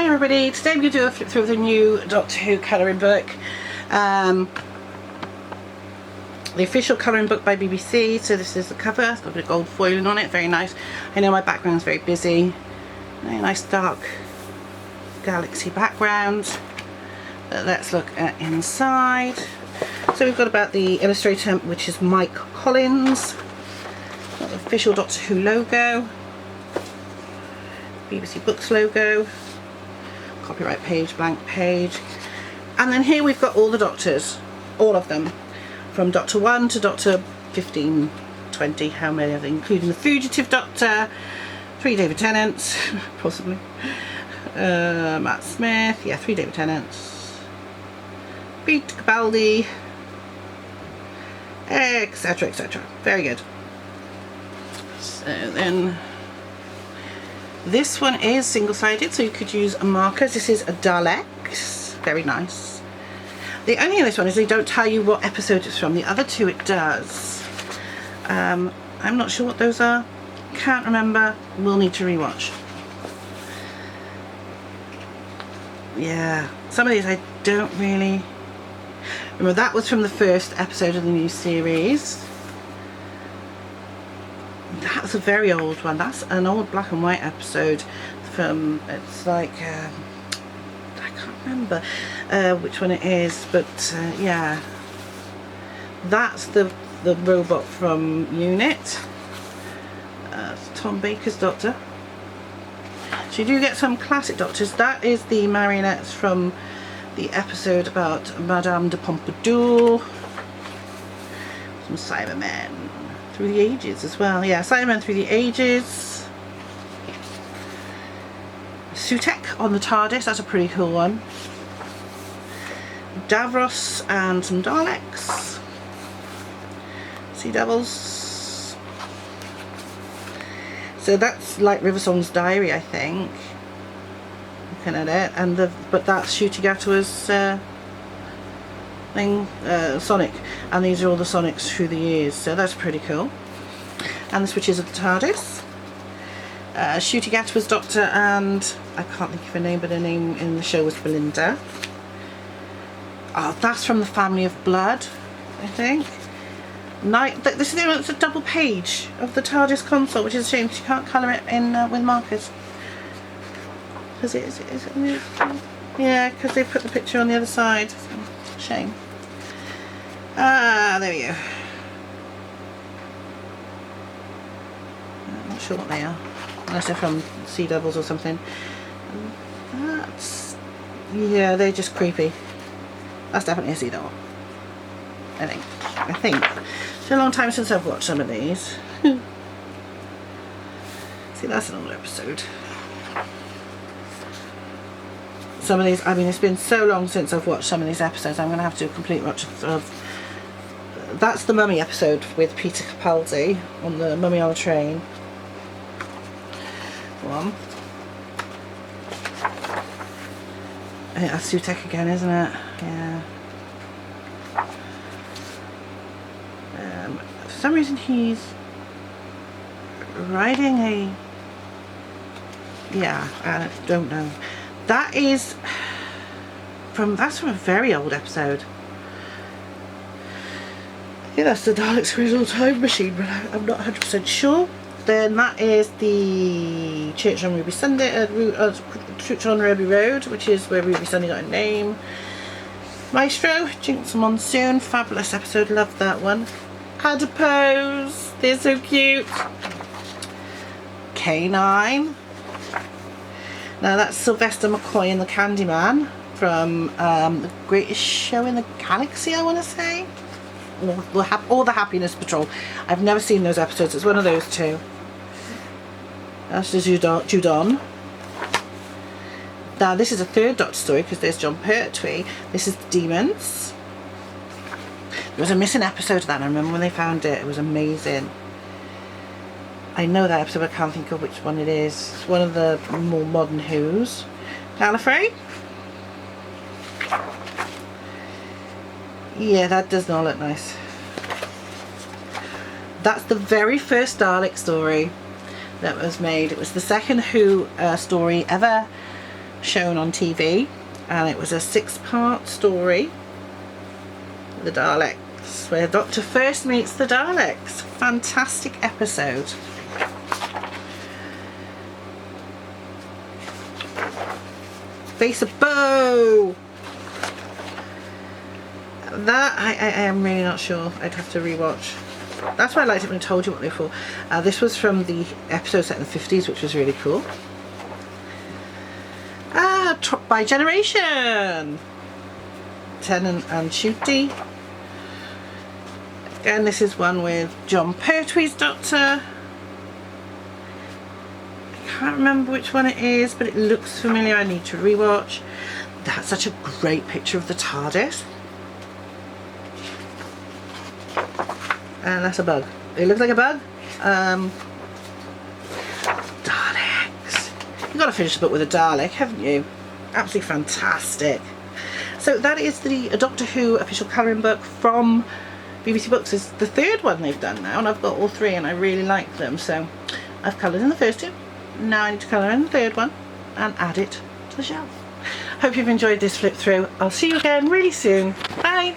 Hi everybody, today I'm going to do a flip through of the new Doctor Who colouring book. The official colouring book by BBC, so this is the cover. It's got a bit of gold foiling on it, very nice. I know my background's very busy. Very nice dark galaxy background. But let's look at inside. So we've got about the illustrator, which is Mike Collins. Got the official Doctor Who logo. BBC Books logo. Copyright page, blank page. And then here we've got all the Doctors. All of them. From Doctor 1 to Doctor 15, 20, how many of them, including the Fugitive Doctor, 3 David Tennants, possibly, Matt Smith, yeah, 3 David Tennants, Peter Capaldi, etc, etc. Very good. So then, this one is single-sided, so you could use markers. This is a Daleks, very nice. The only thing in this one is they don't tell you what episode it's from. The other two it does. I'm not sure what those are. Can't remember. We'll need to rewatch. Yeah, some of these I don't really remember. That was from the first episode of the new series. That's a very old one. That's an old black and white episode from, it's like, I can't remember which one it is, but yeah, that's the robot from Unit. Tom Baker's Doctor. So you do get some classic Doctors. That is the marionettes from the episode about Madame de Pompadour. Some Cybermen through the ages as well. Yeah, Cybermen through the ages. Sutekh on the TARDIS, that's a pretty cool one. Davros and some Daleks. Sea Devils. So that's like River Song's Diary, I think. Looking at it, and but that's Ncuti Gatwa's thing, Sonic, and these are all the Sonics through the years. So that's pretty cool. And the switches of the TARDIS. Ncuti Gatwa's Doctor, and I can't think of her name, but her name in the show was Belinda. Oh, that's from the Family of Blood, I think. This is a double page of the TARDIS console, which is a shame because you can't colour it in with markers. Because yeah, because they put the picture on the other side. So, shame. There we go. I'm not sure what they are, unless they're from Sea Devils or something. That's, yeah, they're just creepy. That's definitely a Sea Devil. I think. It's been a long time since I've watched some of these. See, that's an old episode. Some of these, I mean, it's been so long since I've watched some of these episodes, I'm going to have to do a complete watch of. That's the Mummy episode with Peter Capaldi on the Mummy on the Train. One. I think that's Sutekh again, isn't it? Yeah. For some reason he's riding a... Yeah, I don't know. That is that's from a very old episode. I think that's the Daleks' original time machine, but I'm not 100% sure. Then that is the Church on Ruby Sunday, Church on Ruby Road, which is where Ruby Sunday got a name. Maestro, Jinx and Monsoon, fabulous episode, loved that one. Adipose, they're so cute. K9. Now that's Sylvester McCoy and the Candyman from The Greatest Show in the Galaxy, I want to say. Or the Happiness Patrol. I've never seen those episodes, it's one of those two. That's the Judon. Now this is a third Doctor story because there's John Pertwee. This is the Demons. There was a missing episode of that, I remember when they found it. It was amazing. I know that episode, but I can't think of which one it is. It's one of the more modern Who's. Gallifrey. Yeah, that does not look nice. That's the very first Dalek story that was made. It was the second Who story ever shown on TV, and it was a 6-part story, The Daleks, where Doctor first meets the Daleks. Fantastic episode. Face of Bow. That I am really not sure. I'd have to rewatch. That's why I liked it when I told you what they were for. This was from the episode set in the 50s, which was really cool. Top by Generation. Tennant and Ncuti. Again, this is one with John Pertwee's Doctor. I can't remember which one it is, but it looks familiar. I need to rewatch. That's such a great picture of the TARDIS. And that's a bug. It looks like a bug. Daleks. You've got to finish the book with a Dalek, haven't you? Absolutely fantastic. So that is the Doctor Who official colouring book from BBC Books. It's the 3rd one they've done now, and I've got all 3 and I really like them. So I've coloured in the first 2. Now I need to colour in the 3rd one and add it to the shelf. Hope you've enjoyed this flip through. I'll see you again really soon. Bye.